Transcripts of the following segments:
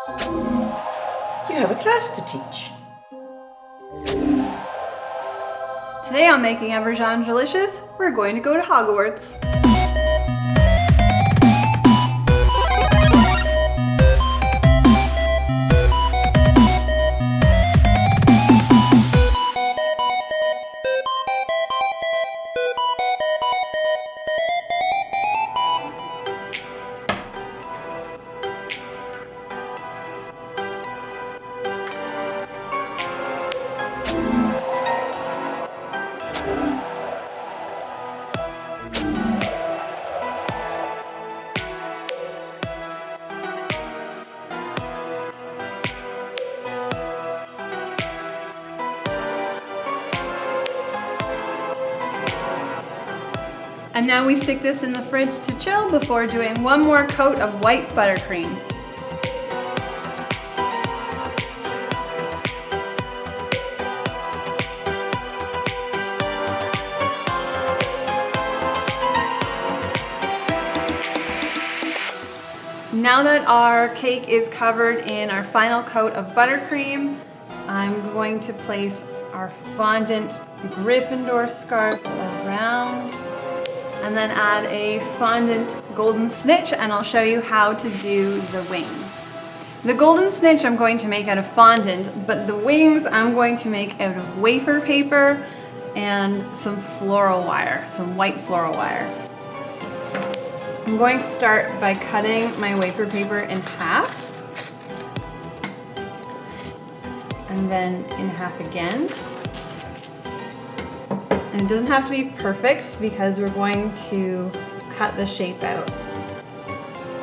You have a class to teach. Today on Making Everything Delicious, we're going to go to Hogwarts. And now we stick this in the fridge to chill before doing one more coat of white buttercream. Now that our cake is covered in our final coat of buttercream, I'm going to place our fondant Gryffindor scarf around, and then add a fondant golden snitch, and I'll show you how to do the wings. The golden snitch I'm going to make out of fondant, but the wings I'm going to make out of wafer paper and some floral wire, some white floral wire. I'm going to start by cutting my wafer paper in half, and then in half again. And it doesn't have to be perfect because we're going to cut the shape out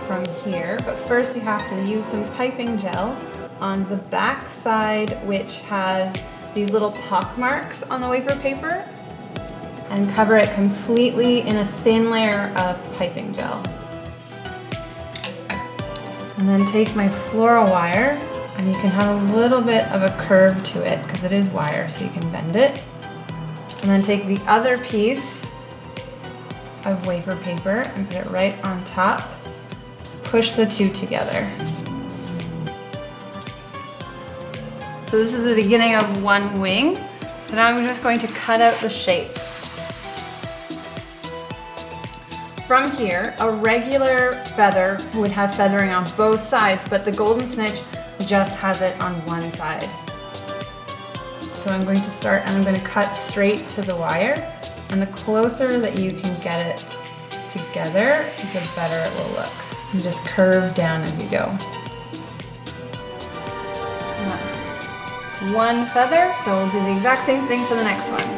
from here. But first you have to use some piping gel on the back side, which has these little pock marks on the wafer paper, and cover it completely in a thin layer of piping gel. And then take my floral wire, and you can have a little bit of a curve to it because it is wire, so you can bend it. And then take the other piece of wafer paper and put it right on top. Push the two together. So this is the beginning of one wing. So now I'm just going to cut out the shape. From here, a regular feather would have feathering on both sides, but the golden snitch just has it on one side. So I'm going to start, and I'm going to cut straight to the wire, and the closer that you can get it together, the better it will look. And just curve down as you go. And that's one feather, so we'll do the exact same thing for the next one.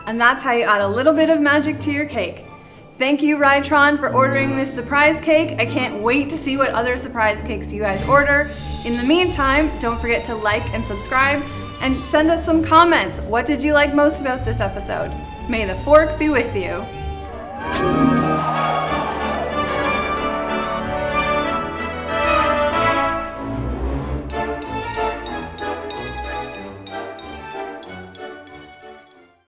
And that's how you add a little bit of magic to your cake. Thank you, Rytron, for ordering this surprise cake. I can't wait to see what other surprise cakes you guys order. In the meantime, don't forget to like and subscribe, and send us some comments. What did you like most about this episode? May the fork be with you.